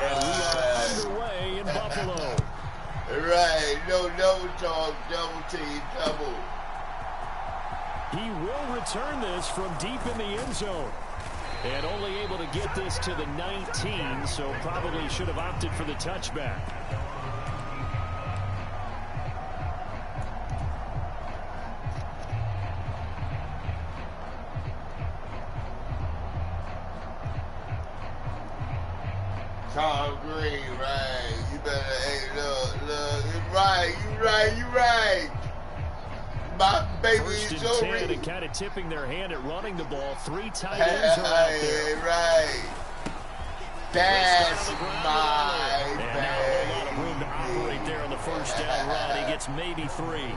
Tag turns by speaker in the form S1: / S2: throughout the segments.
S1: And we are underway in Buffalo.
S2: Right, no double talk, double team, double.
S1: He will return this from deep in the end zone. And only able to get this to the 19, so probably should have opted for the touchback.
S2: Tom Green, right. You better, hey, look, you right. My baby
S1: First and
S2: so
S1: 10
S2: ready.
S1: and kind of tipping their hand at running the ball. 3 tight ends are out there.
S2: Right. That's my
S1: and
S2: baby.
S1: now a lot of room to operate there on the first down run. He gets maybe 3.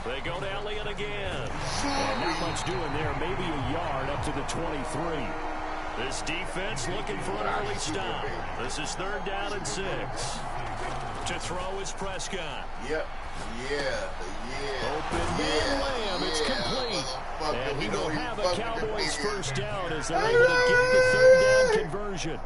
S1: They go to Elliott again. And not much doing there. Maybe a yard up to the 23. This defense looking for an early stop. This is 3rd down and 6. To throw is Prescott.
S2: Yep.
S1: Open man Lamb. It's complete. And he will have a Cowboys first down as they're able to get the 3rd down conversion.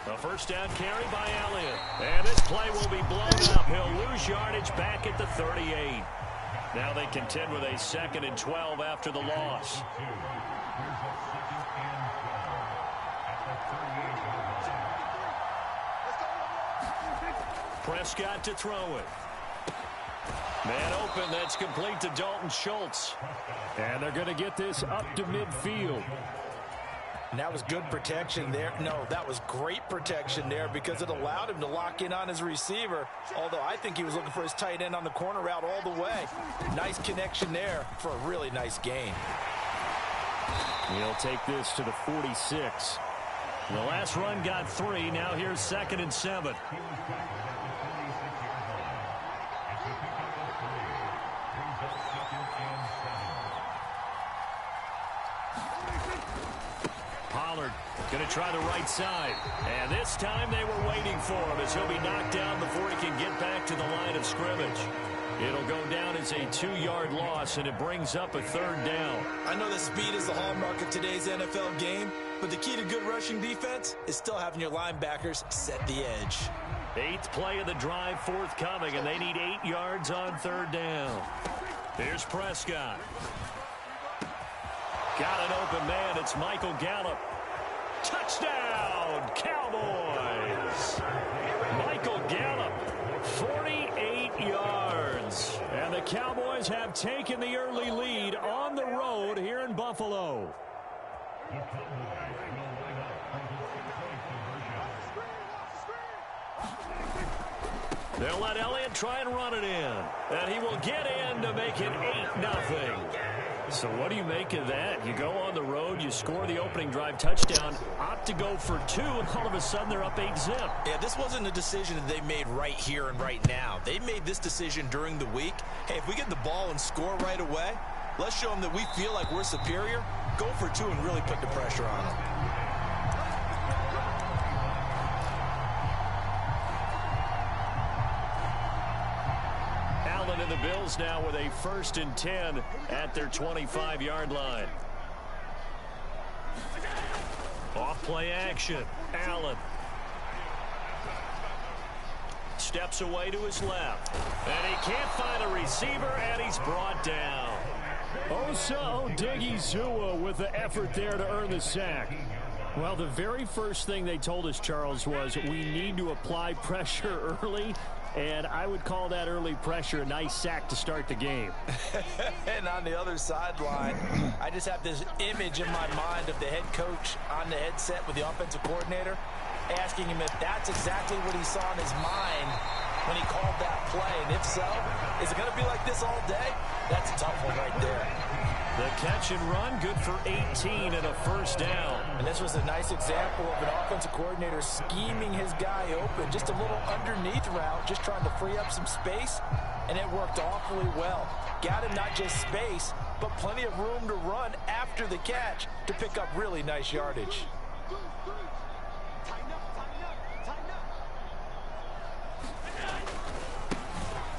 S1: A first down carry by Elliott. And this play will be blown up. He'll lose yardage back at the 38. Now they contend with a 2nd and 12 after the loss. Prescott to throw it. Man open, that's complete to Dalton Schultz. And they're going to get this up to midfield.
S3: And that was good protection there. No, that was great protection there because it allowed him to lock in on his receiver. Although I think he was looking for his tight end on the corner route all the way. Nice connection there for a really nice gain.
S1: He'll take this to the 46. The last run got 3. Now here's 2nd and 7. Pollard going to try the right side. And this time they were waiting for him as he'll be knocked down before he can get back to the line of scrimmage. It'll go down as a 2-yard loss, and it brings up a 3rd down.
S3: I know that speed is the hallmark of today's NFL game, but the key to good rushing defense is still having your linebackers set the edge.
S1: 8th play of the drive forthcoming, and they need 8 yards on 3rd down. Here's Prescott. Got an open man. It's Michael Gallup. Touchdown, Cowboys. Michael Gallup, 48 yards. And the Cowboys have taken the early lead on the road here in Buffalo. They'll let Elliott try and run it in. And he will get in to make it 8-0. So what do you make of that? You go on the road, you score the opening drive touchdown, opt to go for 2, and all of a sudden they're up 8-zip.
S3: Yeah, this wasn't a decision that they made right here and right now. They made this decision during the week. Hey, if we get the ball and score right away, let's show them that we feel like we're superior. Go for 2 and really put the pressure on them.
S1: And the Bills now with a 1st and 10 at their 25-yard line. Off play action. Allen steps away to his left. And he can't find a receiver, and he's brought down. Osa Odigizua with the effort there to earn the sack. Well, the very first thing they told us, Charles, was we need to apply pressure early. And I would call that early pressure a nice sack to start the game.
S3: And on the other sideline, I just have this image in my mind of the head coach on the headset with the offensive coordinator asking him if that's exactly what he saw in his mind when he called that play. And if so, is it going to be like this all day? That's a tough one right there.
S1: The catch and run, good for 18 and a 1st down.
S3: And this was a nice example of an offensive coordinator scheming his guy open. Just a little underneath route, just trying to free up some space, and it worked awfully well. Got him not just space, but plenty of room to run after the catch to pick up really nice yardage.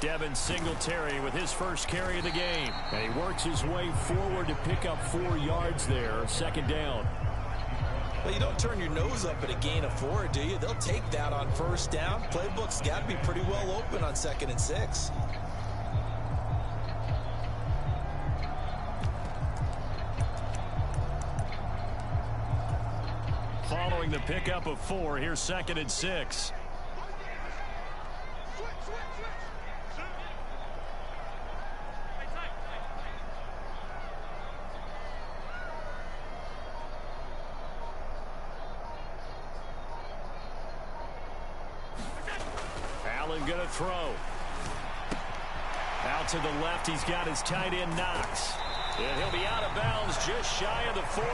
S1: Devin Singletary with his first carry of the game. And he works his way forward to pick up 4 yards there. Second down.
S3: Well, you don't turn your nose up at a gain of 4, do you? They'll take that on first down. Playbook's got to be pretty well open on 2nd and 6.
S1: Following the pickup of 4, here's 2nd and 6. Allen going to throw. Out to the left, he's got his tight end Knox. And he'll be out of bounds just shy of the 40.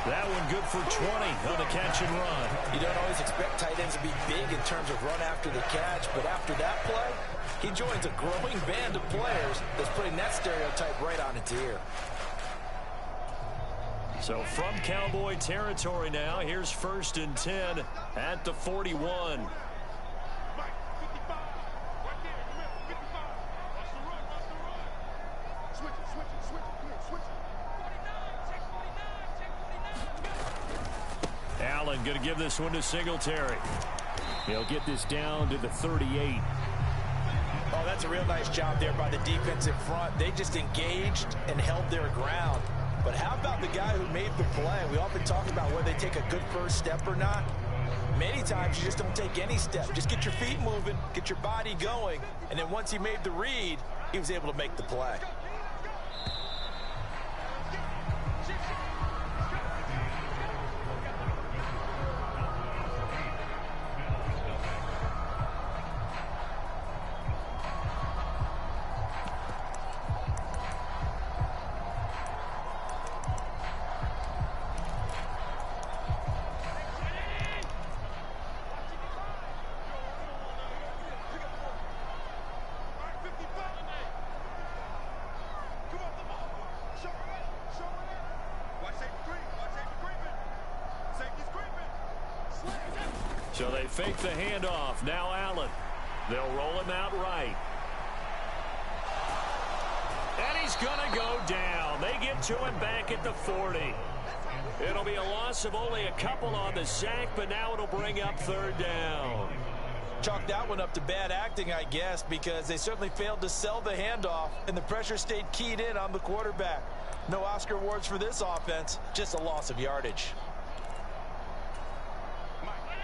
S1: That one good for 20 on the catch and run.
S3: You don't always expect tight ends to be big in terms of run after the catch, but after that play, he joins a growing band of players that's putting that stereotype right on its ear.
S1: So from Cowboy territory now, here's 1st and 10 at the 41. Allen going to give this one to Singletary. He'll get this down to the 38.
S3: Oh, that's a real nice job there by the defensive front. They just engaged and held their ground. But how about the guy who made the play? We often talk about whether they take a good first step or not. Many times you just don't take any step. Just get your feet moving, get your body going, and then once he made the read, he was able to make the play.
S1: So they fake the handoff. Now Allen. They'll roll him out right. And he's going to go down. They get to him back at the 40. It'll be a loss of only a couple on the sack, but now it'll bring up 3rd down.
S3: Chalk that one up to bad acting, I guess, because they certainly failed to sell the handoff, and the pressure stayed keyed in on the quarterback. No Oscar awards for this offense, just a loss of yardage.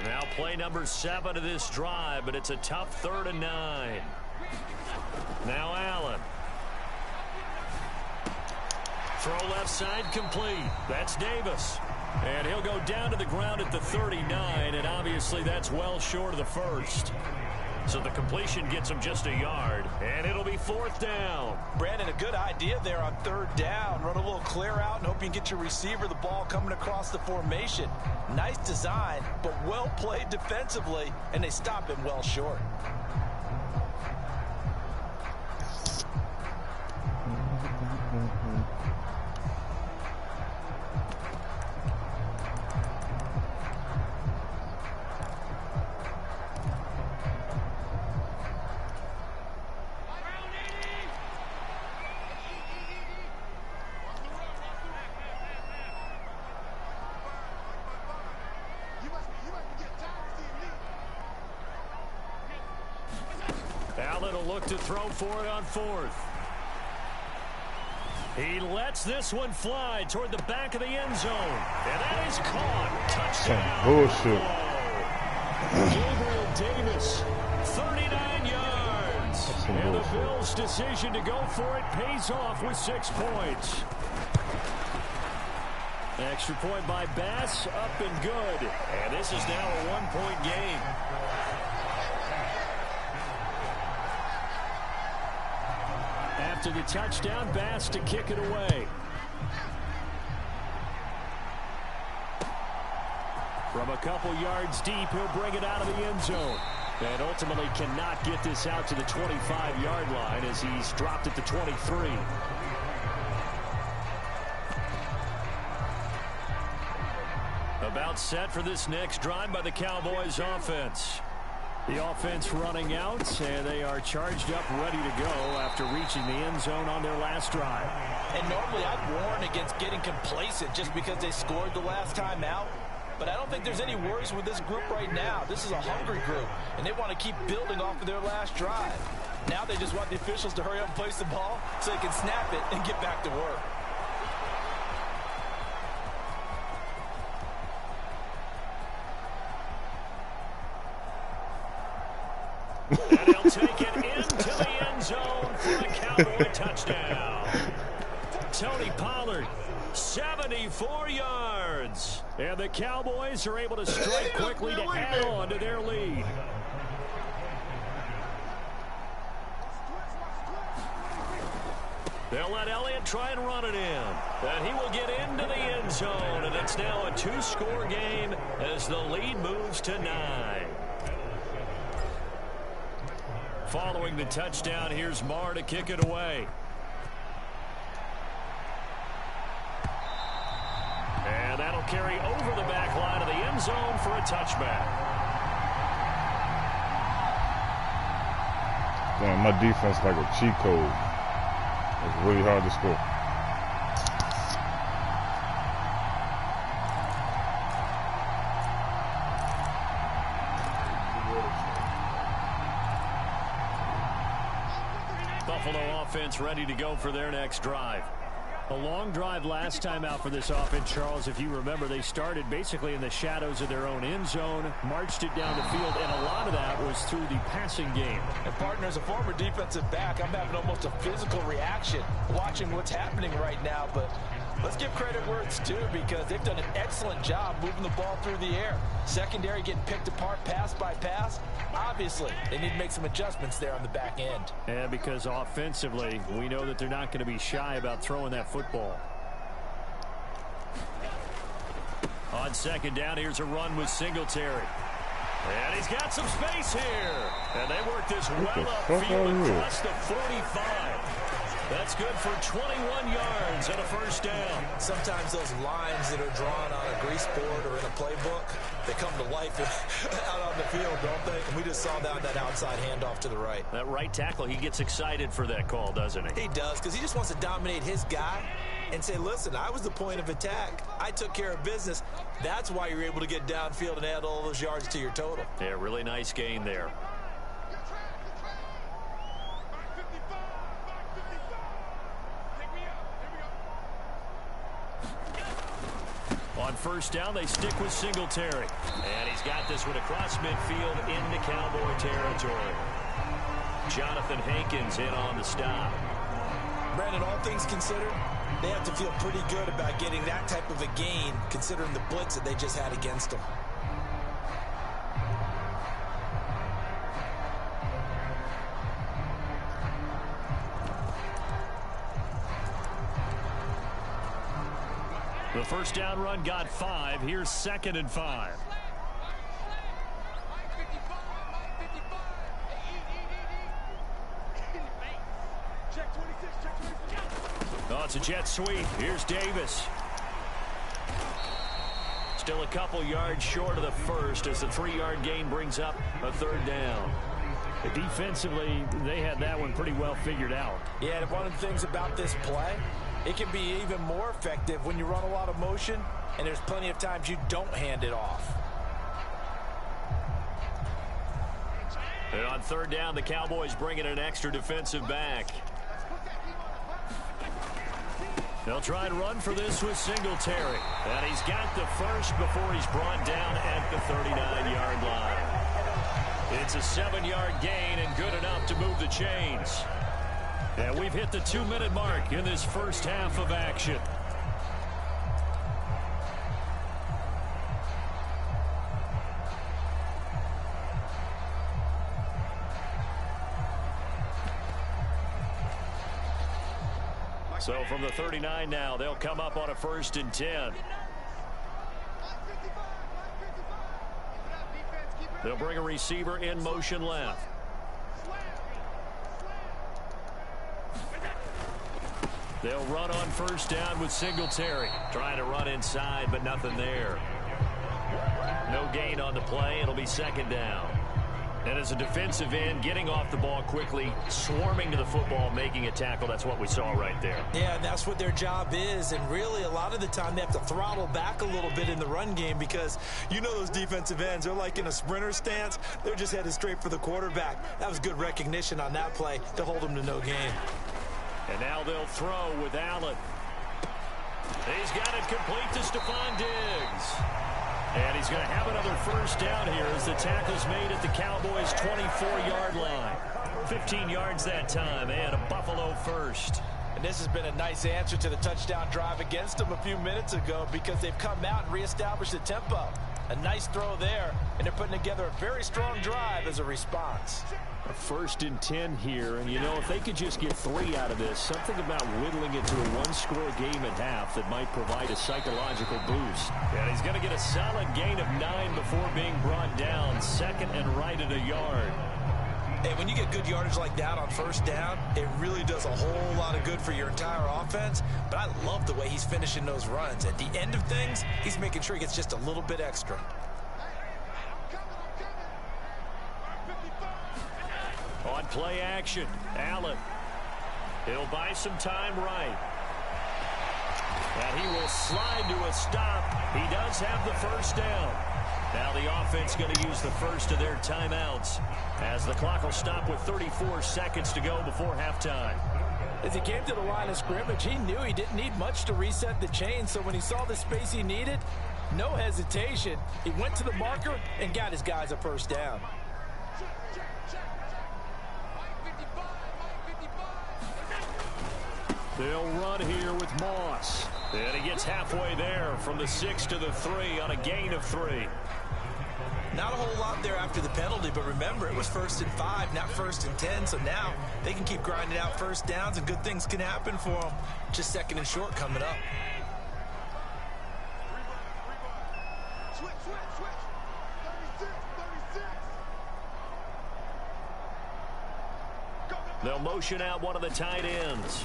S1: Now play number 7 of this drive, but it's a tough 3rd and 9. Now Allen. Throw left side complete. That's Davis. And he'll go down to the ground at the 39, and obviously that's well short of the first. So the completion gets him just a yard, and it'll be 4th down.
S3: Brandon, a good idea there on 3rd down. Run a little clear out and hope you can get your receiver the ball coming across the formation. Nice design, but well played defensively, and they stop him well short.
S1: Allen will look to throw for it on 4th. He lets this one fly toward the back of the end zone. And that is caught. Touchdown.
S4: Bullshit.
S1: Gabriel Davis, 39 yards. And the Bills' decision to go for it pays off with 6 points. Extra point by Bass, up and good. And this is now a 1-point game. After the touchdown, Bass to kick it away. From a couple yards deep, he'll bring it out of the end zone. And ultimately cannot get this out to the 25-yard line as he's dropped at the 23. About set for this next drive by the Cowboys offense. The offense running out, and they are charged up, ready to go after reaching the end zone on their last drive.
S3: And normally I'd warn against getting complacent just because they scored the last time out. But I don't think there's any worries with this group right now. This is a hungry group, and they want to keep building off of their last drive. Now they just want the officials to hurry up and place the ball so they can snap it and get back to work.
S1: And he'll take it into the end zone for a Cowboy touchdown. Tony Pollard, 74 yards. And the Cowboys are able to strike quickly to add on to their lead. They'll let Elliott try and run it in. And he will get into the end zone. And it's now a two-score game as the lead moves to 9. Following the touchdown, here's Marr to kick it away. And that'll carry over the back line of the end zone for a touchback.
S4: Damn, my defense like a cheat code. It's really hard to score.
S1: Buffalo offense ready to go for their next drive. A long drive last time out for this offense, Charles. If you remember, they started basically in the shadows of their own end zone, marched it down the field, and a lot of that was through the passing game.
S3: And partner, as a former defensive back, I'm having almost a physical reaction watching what's happening right now. But let's give credit where it's due, because they've done an excellent job moving the ball through the air. Secondary getting picked apart pass by pass. Obviously, they need to make some adjustments there on the back end.
S1: And because offensively, we know that they're not going to be shy about throwing that football. On second down, here's a run with Singletary. And he's got some space here. And they work this well upfield across the 45. That's good for 21 yards and a first down.
S3: Sometimes those lines that are drawn on a grease board or in a playbook, they come to life out on the field, don't they? And we just saw that outside handoff to the right.
S1: That right tackle, he gets excited for that call, doesn't he?
S3: He does, because he just wants to dominate his guy and say, listen, I was the point of attack. I took care of business. That's why you're able to get downfield and add all those yards to your total.
S1: Yeah, really nice gain there. On first down, they stick with Singletary. And he's got this one across midfield into Cowboy territory. Jonathan Hankins in on the stop.
S3: Brandon, all things considered, they have to feel pretty good about getting that type of a gain, considering the blitz that they just had against them.
S1: The first down run got 5. Here's 2nd and 5. Oh, it's a jet sweep. Here's Davis. Still a couple yards short of the first as the 3-yard gain brings up a 3rd down. Defensively, they had that one pretty well figured out.
S3: Yeah, and one of the things about this play, it can be even more effective when you run a lot of motion, and there's plenty of times you don't hand it off.
S1: And on 3rd down, the Cowboys bring in an extra defensive back. They'll try and run for this with Singletary. And he's got the first before he's brought down at the 39-yard line. It's a 7-yard gain and good enough to move the chains. And we've hit the 2-minute mark in this first half of action. So from the 39 now, they'll come up on a 1st and 10. They'll bring a receiver in motion left. They'll run on 1st down with Singletary. Trying to run inside, but nothing there. No gain on the play. It'll be 2nd down. And as a defensive end, getting off the ball quickly, swarming to the football, making a tackle, that's what we saw right there.
S3: Yeah, and that's what their job is. And really, a lot of the time, they have to throttle back a little bit in the run game because you know those defensive ends, they're like in a sprinter stance. They're just headed straight for the quarterback. That was good recognition on that play to hold them to no gain.
S1: And now they'll throw with Allen. He's got it complete to Stephon Diggs. And he's going to have another first down here as the tackle's made at the Cowboys' 24-yard line. 15 yards that time, and a Buffalo first.
S3: And this has been a nice answer to the touchdown drive against them a few minutes ago because they've come out and reestablished the tempo. A nice throw there, and they're putting together a very strong drive as a response.
S1: A 1st and 10 here, and you know, if they could just get 3 out of this, something about whittling it to a one-score game at half that might provide a psychological boost. And he's going to get a solid gain of 9 before being brought down, 2nd and right at a yard.
S3: Hey, when you get good yardage like that on first down, it really does a whole lot of good for your entire offense. But I love the way he's finishing those runs. At the end of things, he's making sure he gets just a little bit extra.
S1: On play action, Allen. He'll buy some time right. And he will slide to a stop. He does have the first down. Now the offense going to use the first of their timeouts as the clock will stop with 34 seconds to go before halftime.
S3: As he came to the line of scrimmage, he knew he didn't need much to reset the chain. So when he saw the space he needed, no hesitation. He went to the marker and got his guys a first down.
S1: They'll run here with Moss. And he gets halfway there from the 6 to the 3 on a gain of 3.
S3: Not a whole lot there after the penalty, but remember, it was 1st and 5, not 1st and 10. So now they can keep grinding out first downs, and good things can happen for them. Just 2nd and short coming up.
S1: They'll motion out one of the tight ends.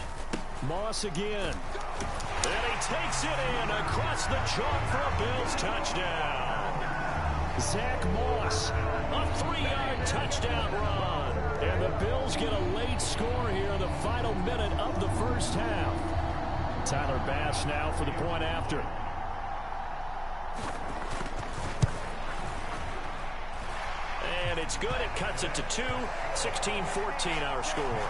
S1: Moss again. And he takes it in across the chalk for a Bills touchdown. Zach Moss, a 3-yard touchdown run. And the Bills get a late score here in the final minute of the first half. Tyler Bass now for the point after. And it's good. It cuts it to 2. 16-14 our score.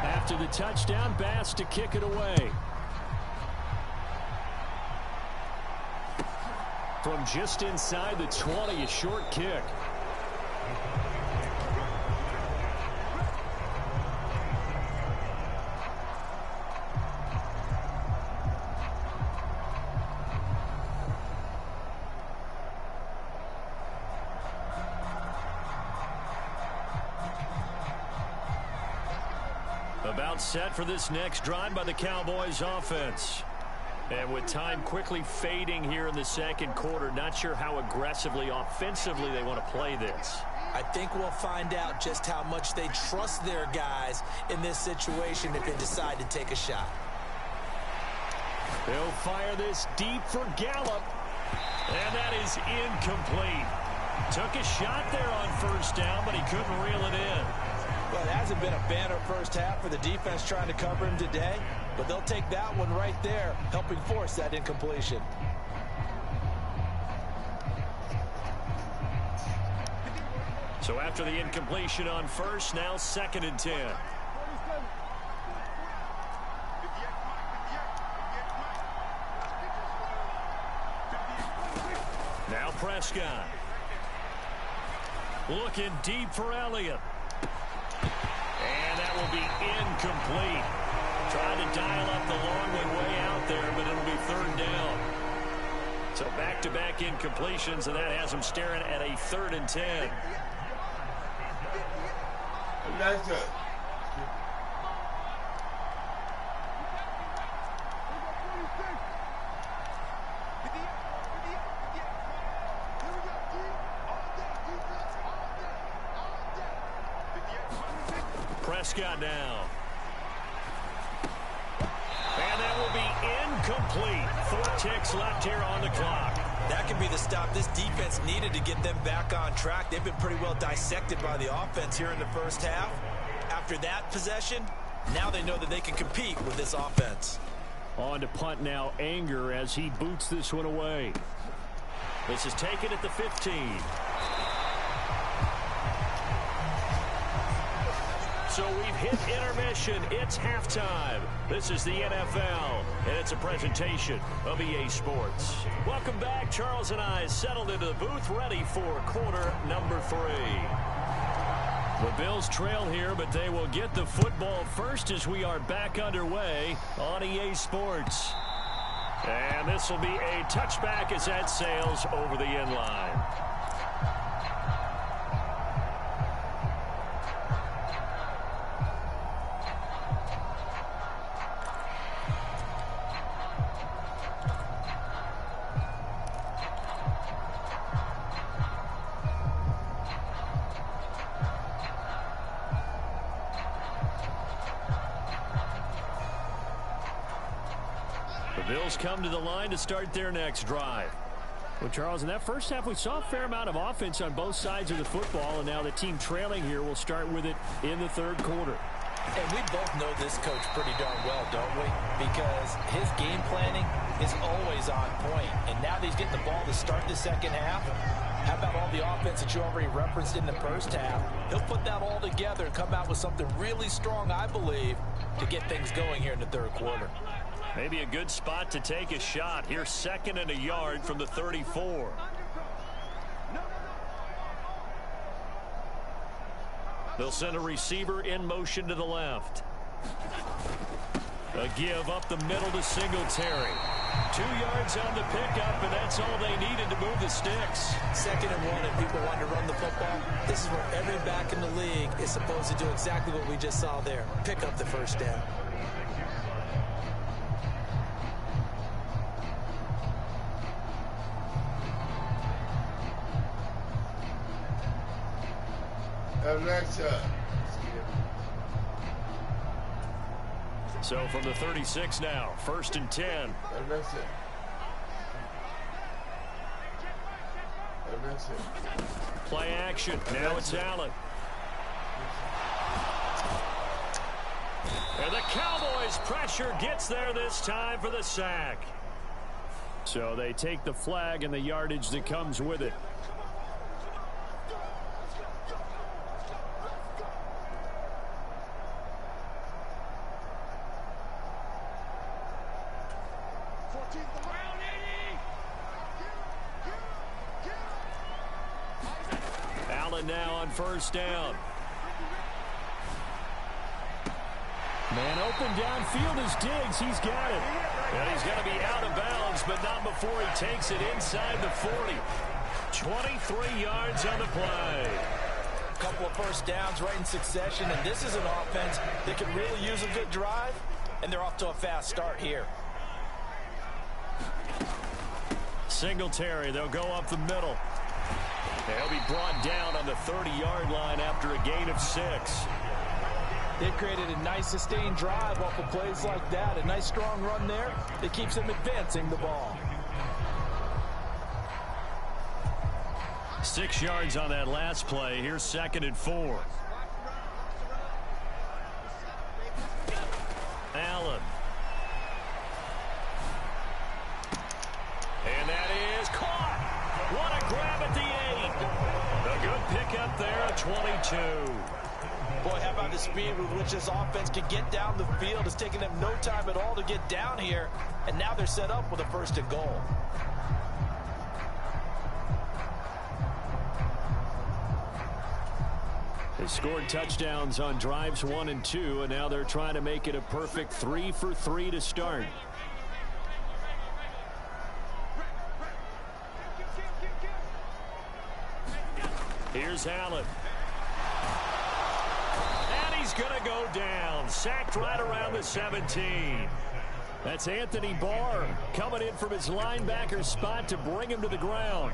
S1: After the touchdown, Bass to kick it away. From just inside the 20, a short kick. About set for this next drive by the Cowboys offense. And with time quickly fading here in the second quarter, not sure how aggressively, offensively they want to play this.
S3: I think we'll find out just how much they trust their guys in this situation if they decide to take a shot.
S1: They'll fire this deep for Gallup. And that is incomplete. Took a shot there on first down, but he couldn't reel it in.
S3: Well, it hasn't been a banner first half for the defense trying to cover him today, but they'll take that one right there, helping force that incompletion.
S1: So after the incompletion on first, now 2nd and 10. Now Prescott. Looking deep for Elliott. And that will be incomplete. Trying to dial up the long one way out there, but it'll be 3rd down. So back-to-back incompletions, and that has them staring at a 3rd and 10.
S2: That's good.
S1: Prescott now. And that will be complete. 4 ticks left here on the clock.
S3: That could be the stop this defense needed to get them back on track. They've been pretty well dissected by the offense here in the first half. After that possession, now they know that they can compete with this offense.
S1: On to punt now, Anger, as he boots this one away. This is taken at the 15. So we've hit intermission. It's halftime. This is the NFL, and it's a presentation of EA Sports. Welcome back. Charles and I settled into the booth, ready for quarter number 3. The Bills trail here, but they will get the football first as we are back underway on EA Sports. And this will be a touchback as that sails over the end line. Bills come to the line to start their next drive. Well, Charles, in that first half, we saw a fair amount of offense on both sides of the football, and now the team trailing here will start with it in the third quarter.
S3: And we both know this coach pretty darn well, don't we? Because his game planning is always on point. And now that he's getting the ball to start the second half, how about all the offense that you already referenced in the first half? He'll put that all together and come out with something really strong, I believe, to get things going here in the third quarter.
S1: Maybe a good spot to take a shot. Here's 2nd and a yard from the 34. They'll send a receiver in motion to the left. A give up the middle to Singletary. 2 yards on the pickup, and that's all they needed to move the sticks.
S3: 2nd and 1, and people want to run the football. This is where every back in the league is supposed to do exactly what we just saw there. Pick up the first down.
S1: So from the 36 now, 1st and 10. Play action. Now it's Allen. And the Cowboys' pressure gets there this time for the sack. So they take the flag and the yardage that comes with it. Now on 1st down. Man open downfield is Diggs. He's got it. And he's going to be out of bounds, but not before he takes it inside the 40. 23 yards on the play.
S3: A couple of first downs right in succession, and this is an offense that could really use a good drive, and they're off to a fast start here.
S1: Singletary, they'll go up the middle. They'll be brought down on the 30-yard line after a gain of 6.
S3: They've created a nice sustained drive off of plays like that. A nice strong run there that keeps them advancing the ball.
S1: 6 yards on that last play. Here's 2nd and 4. Allen. And that is caught. What a grab at the 8. A good pickup there at 22.
S3: Boy, how about the speed with which this offense can get down the field? It's taking them no time at all to get down here, and now they're set up with a 1st and goal.
S1: They scored touchdowns on drives 1 and 2, and now they're trying to make it a perfect 3 for 3 to start. Here's Allen. And he's going to go down. Sacked right around the 17. That's Anthony Barr coming in from his linebacker spot to bring him to the ground.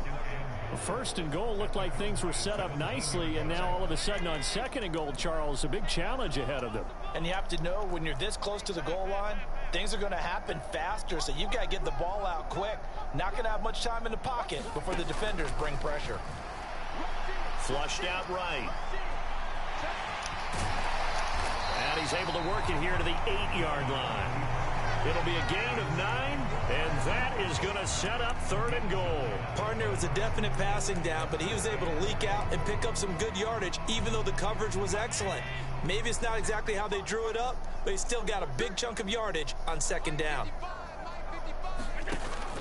S1: 1st and goal looked like things were set up nicely, and now all of a sudden on 2nd and goal, Charles, a big challenge ahead of them.
S3: And you have to know when you're this close to the goal line, things are going to happen faster, so you've got to get the ball out quick. Not going to have much time in the pocket before the defenders bring pressure.
S1: Flushed out right. And he's able to work it here to the 8-yard line. It'll be a gain of 9, and that is going to set up 3rd and goal.
S3: Partner, was a definite passing down, but he was able to leak out and pick up some good yardage, even though the coverage was excellent. Maybe it's not exactly how they drew it up, but he still got a big chunk of yardage on 2nd down.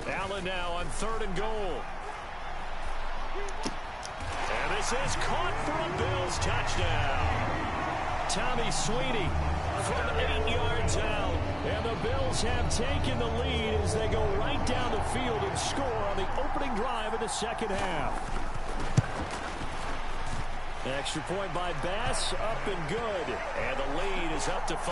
S1: Allen now on 3rd and goal. And this is caught for a Bills touchdown. Tommy Sweeney from 8 yards out. And the Bills have taken the lead as they go right down the field and score on the opening drive of the 2nd half. Extra point by Bass, up and good. And the lead is up to 5.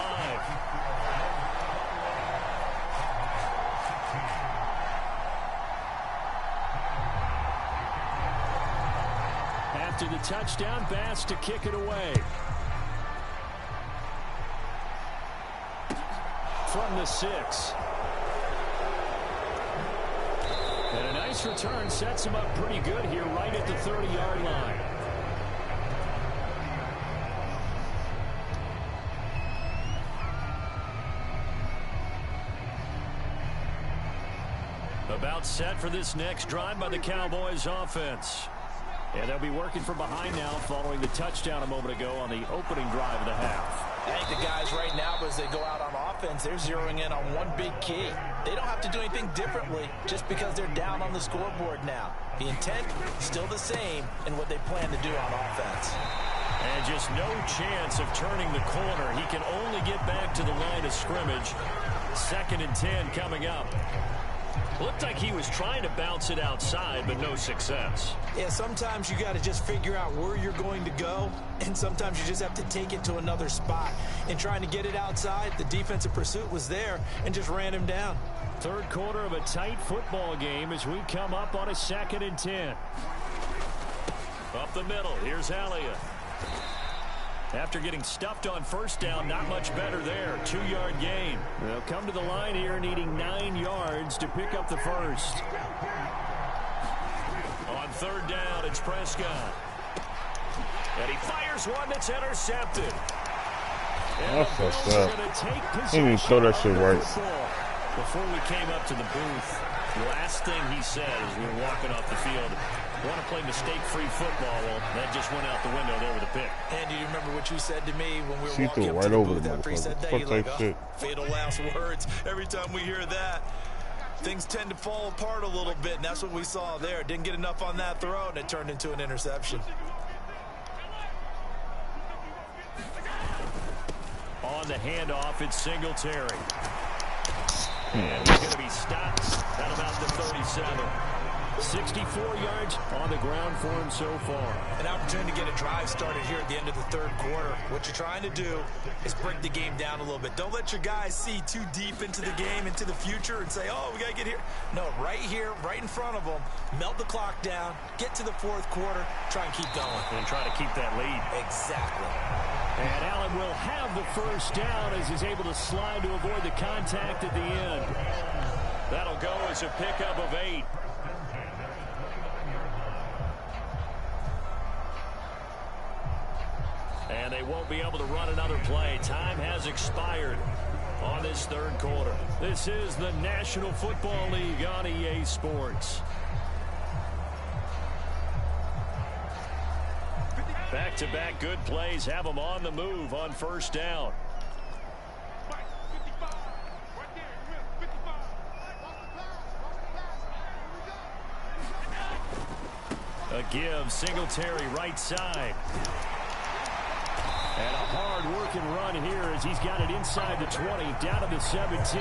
S1: After the touchdown, Bass to kick it away. From the 6. And a nice return sets him up pretty good here right at the 30-yard line. About set for this next drive by the Cowboys offense. And they'll be working from behind now following the touchdown a moment ago on the opening drive of the half.
S3: I think the guys right now, as they go out on offense, they're zeroing in on one big key. They don't have to do anything differently just because they're down on the scoreboard now. The intent still the same in what they plan to do on offense.
S1: And just no chance of turning the corner. He can only get back to the line of scrimmage. 2nd and 10 coming up. Looked like he was trying to bounce it outside, but no success.
S3: Yeah, sometimes you got to just figure out where you're going to go, and sometimes you just have to take it to another spot. And trying to get it outside, the defensive pursuit was there and just ran him down.
S1: 3rd quarter of a tight football game as we come up on a 2nd and 10. Up the middle, here's Elliott. After getting stuffed on 1st down, not much better there. 2-yard gain. They'll come to the line here needing 9 yards to pick up the 1st. On 3rd down, it's Prescott. And he fires one that's intercepted.
S4: And that's what's up. He didn't show that shit right.
S1: Before we came up to the booth, the last thing he said as we were walking off the field, want to play mistake-free football. Well, that just went out the window there with a pick.
S3: And you remember what you said to me when we were
S4: She
S3: walking up
S4: right
S3: to the
S4: over
S3: booth
S4: the
S3: after he said that? You're like, oh, fatal last words. Every time we hear that, things tend to fall apart a little bit, and that's what we saw there. Didn't get enough on that throw, and it turned into an interception.
S1: On the handoff, it's Singletary. And he's going to be stopped at about the 37. 64 yards on the ground for him so far.
S3: An opportunity to get a drive started here at the end of the 3rd quarter. What you're trying to do is break the game down a little bit. Don't let your guys see too deep into the game, into the future, and say, oh, we got to get here. No, right here, right in front of them, melt the clock down, get to the 4th quarter, try and keep going.
S1: And try to keep that lead.
S3: Exactly.
S1: And Allen will have the 1st down as he's able to slide to avoid the contact at the end. That'll go as a pickup of 8. And they won't be able to run another play. Time has expired on this 3rd quarter. This is the National Football League on EA Sports. Back-to-back good plays have them on the move on 1st down. A give, Singletary right side. And a hard-working run here as he's got it inside the 20, down to the 17.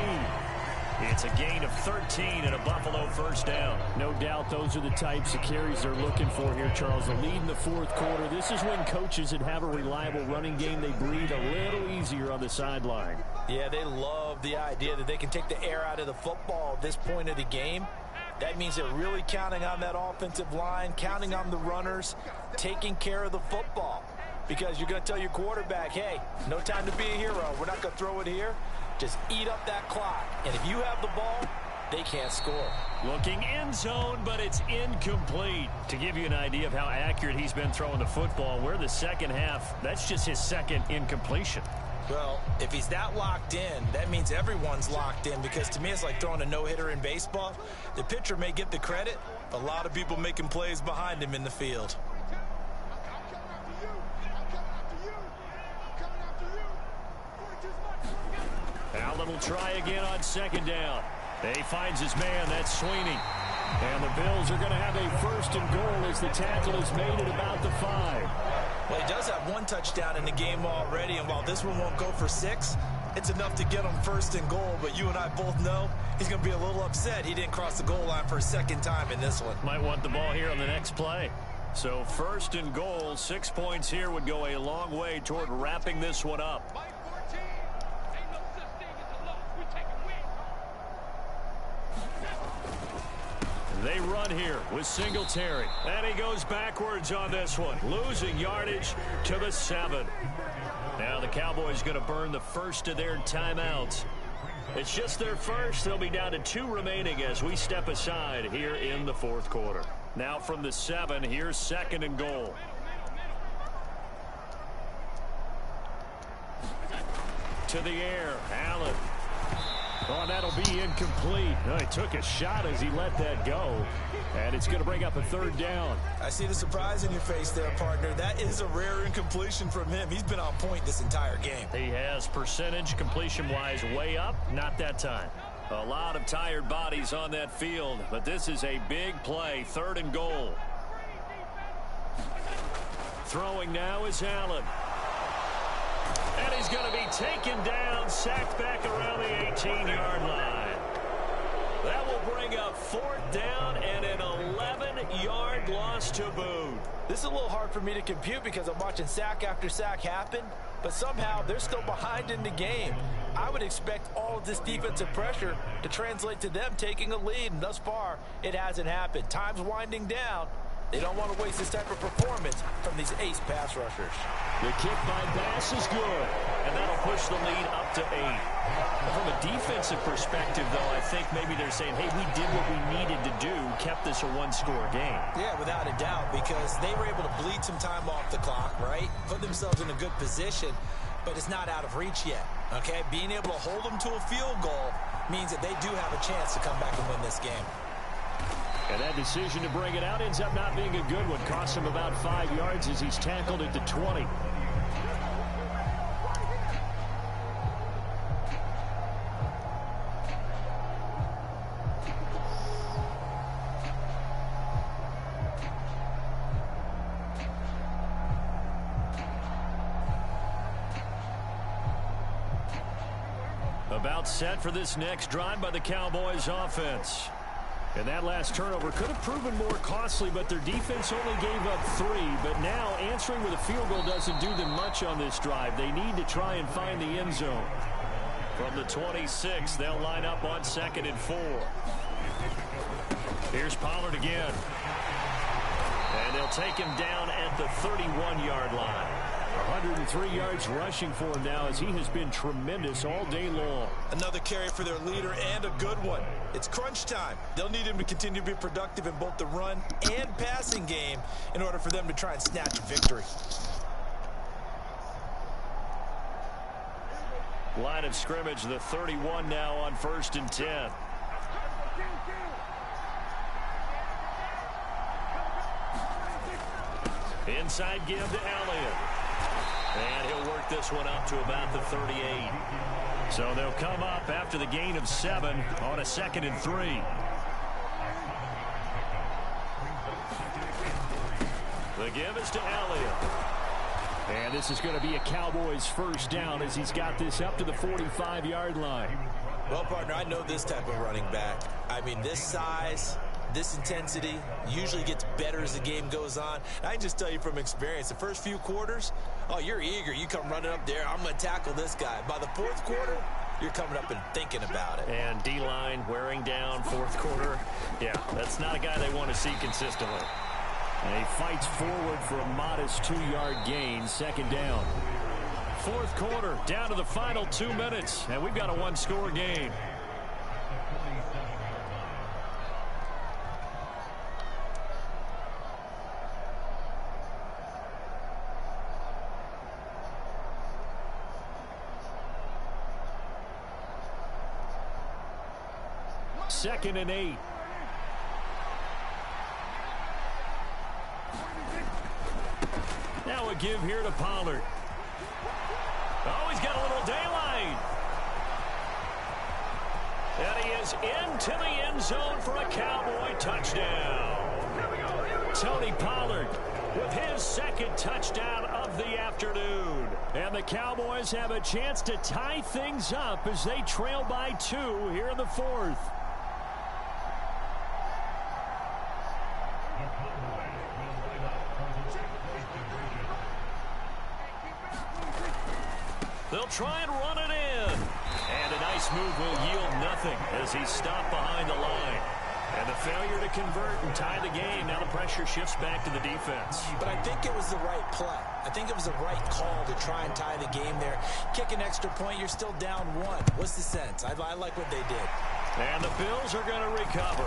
S1: It's a gain of 13 and a Buffalo 1st down.
S5: No doubt those are the types of carries they're looking for here, Charles. The lead in the 4th quarter. This is when coaches that have a reliable running game, they breathe a little easier on the sideline.
S3: Yeah, they love the idea that they can take the air out of the football at this point of the game. That means they're really counting on that offensive line, counting on the runners, taking care of the football. Because you're going to tell your quarterback, hey, no time to be a hero. We're not going to throw it here. Just eat up that clock. And if you have the ball, they can't score.
S1: Looking end zone, but it's incomplete. To give you an idea of how accurate he's been throwing the football, we're the second half. That's just his second incompletion.
S3: Well, if he's that locked in, that means everyone's locked in, because to me it's like throwing a no-hitter in baseball. The pitcher may get the credit, a lot of people making plays behind him in the field.
S1: Allen will try again on second down. He finds his man, that's Sweeney. And the Bills are going to have a first and goal as the tackle is made at about the 5.
S3: Well, he does have one touchdown in the game already, and while this one won't go for 6, it's enough to get him first and goal. But you and I both know he's going to be a little upset he didn't cross the goal line for a second time in this one.
S1: Might want the ball here on the next play. So first and goal, 6 points here would go a long way toward wrapping this one up. They run here with Singletary. And he goes backwards on this one, losing yardage to the 7. Now the Cowboys going to burn the first of their timeouts. It's just their first. They'll be down to 2 remaining as we step aside here in the fourth quarter. Now from the 7, here's second and goal. To the air, Allen. Oh, that'll be incomplete. Oh, he took a shot as he let that go. And it's going to bring up a third down.
S3: I see the surprise in your face there, partner. That is a rare incompletion from him. He's been on point this entire game.
S1: He has percentage completion-wise way up. Not that time. A lot of tired bodies on that field, but this is a big play. Third and goal. Throwing now is Allen. And he's going to be taken down, sacked back around the 18-yard line. That will bring up fourth down and an 11-yard loss to boot.
S3: This is a little hard for me to compute because I'm watching sack after sack happen, but somehow they're still behind in the game. I would expect all of this defensive pressure to translate to them taking a lead, and thus far, it hasn't happened. Time's winding down. They don't want to waste this type of performance from these ace pass rushers.
S1: The kick by Bass is good, and that'll push the lead up to 8. From a defensive perspective, though, I think maybe they're saying, hey, we did what we needed to do, kept this a one-score game.
S3: Yeah, without a doubt, because they were able to bleed some time off the clock, right? Put themselves in a good position, but it's not out of reach yet, okay? Being able to hold them to a field goal means that they do have a chance to come back and win this game.
S1: And that decision to bring it out ends up not being a good one. Costs him about 5 yards as he's tackled at the 20. About set for this next drive by the Cowboys offense. And that last turnover could have proven more costly, but their defense only gave up 3. But now answering with a field goal doesn't do them much on this drive. They need to try and find the end zone. From the 26, they'll line up on second and 4. Here's Pollard again. And they'll take him down at the 31-yard line. 103 yards rushing for him now as he has been tremendous all day long.
S3: Another carry for their leader and a good one. It's crunch time. They'll need him to continue to be productive in both the run and passing game in order for them to try and snatch a victory.
S1: Line of scrimmage, the 31 now on 1st and 10. Inside give to Elliott. And he'll work this one up to about the 38. So they'll come up after the gain of 7 on a 2nd and 3. The give is to Elliott. And this is going to be a Cowboys first down as he's got this up to the 45-yard line.
S3: Well, partner, I know this type of running back. I mean, this size, this intensity usually gets better as the game goes on. And I can just tell you from experience, the first few quarters, oh, you're eager. You come running up there, I'm going to tackle this guy. By the 4th quarter, you're coming up and thinking about it.
S1: And D-line wearing down 4th quarter. Yeah, that's not a guy they want to see consistently. And he fights forward for a modest 2-yard gain, 2nd down.
S5: fourth quarter, down to the final 2 minutes, and we've got a one-score game. Second and 8. Now a give here to Pollard. Oh, he's got a little daylight. And he is into the end zone for a Cowboy touchdown. Tony Pollard with his second touchdown of the afternoon. And the Cowboys have a chance to tie things up as they trail by 2 here in the fourth. They'll try and run it in. And a nice move will yield nothing as he's stopped behind the line. And the failure to convert and tie the game. Now the pressure shifts back to the defense.
S3: But I think it was the right play. I think it was the right call to try and tie the game there. Kick an extra point, you're still down 1. What's the sense? I like what they did.
S5: And the Bills are going to recover.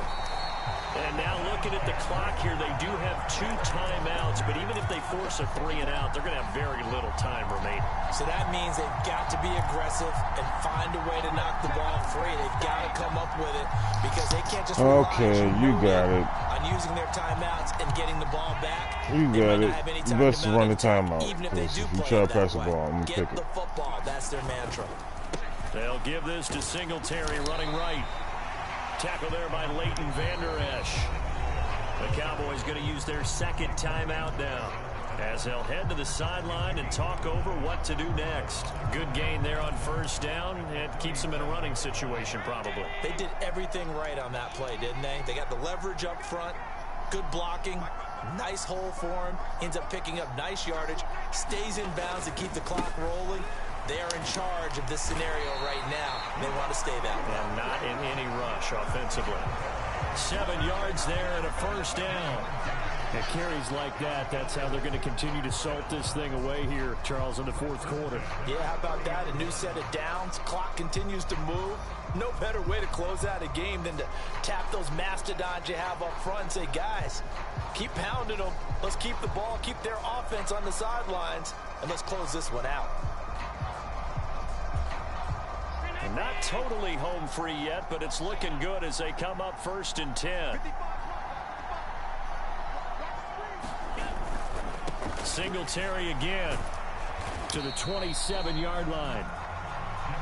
S5: And now looking at the clock here, they do have 2 timeouts, but even if they force a 3 and out, they're going to have very little time remaining.
S3: So that means they've got to be aggressive and find a way to knock the ball free. They've got to come up with it because they can't just rely on using their timeouts and getting the ball back.
S4: You got it. You best run the timeout.
S3: Even if they do
S4: you try to pass the ball, I'm
S3: get the football. That's their mantra.
S5: They'll give this to Singletary running right. Tackle there by Leighton Vander Esch. The Cowboys going to use their second timeout now as they'll head to the sideline and talk over what to do next. Good gain there on first down. It keeps them in a running situation probably.
S3: They did everything right on that play, didn't they? They got the leverage up front, good blocking, nice hole for him, ends up picking up nice yardage, stays in bounds to keep the clock rolling. They are in charge of this scenario right now. They want to stay that way.
S5: And not in any rush offensively. 7 yards there and a first down. And carries like that, that's how they're going to continue to salt this thing away here, Charles, in the fourth quarter.
S3: Yeah, how about that? A new set of downs. Clock continues to move. No better way to close out a game than to tap those mastodons you have up front and say, guys, keep pounding them. Let's keep the ball, keep their offense on the sidelines, and let's close this one out.
S5: Not totally home free yet, but it's looking good as they come up 1st and 10. Singletary again to the 27-yard line.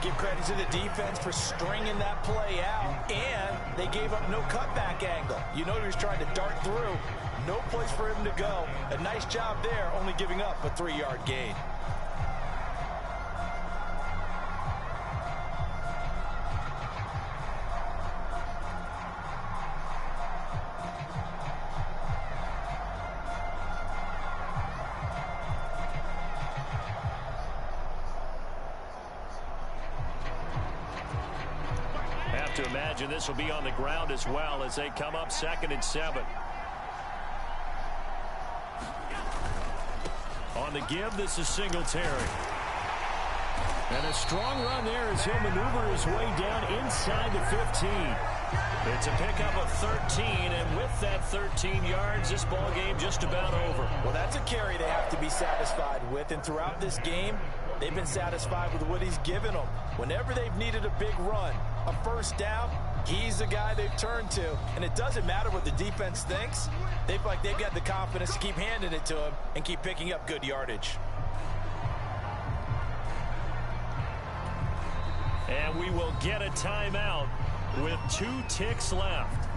S3: Give credit to the defense for stringing that play out, and they gave up no cutback angle. You know he was trying to dart through. No place for him to go. A nice job there, only giving up a 3-yard gain.
S5: To imagine this will be on the ground as well as they come up 2nd and 7. On the give, this is Singletary. And a strong run there as he'll maneuver his way down inside the 15. It's a pickup of 13, and with that 13 yards, this ball game just about over.
S3: Well, that's a carry they have to be satisfied with, and throughout this game, they've been satisfied with what he's given them. Whenever they've needed a big run, a first down, he's the guy they've turned to. And it doesn't matter what the defense thinks. They've got the confidence to keep handing it to him and keep picking up good yardage.
S5: And we will get a timeout with 2 ticks left.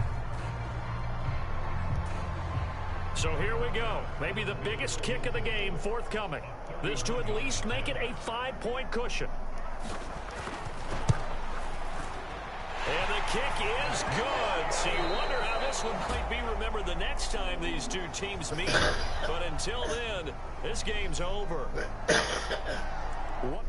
S5: So here we go. Maybe the biggest kick of the game forthcoming. This to at least make it a 5-point cushion. And the kick is good. So you wonder how this one might be remembered the next time these two teams meet. But until then, this game's over. What?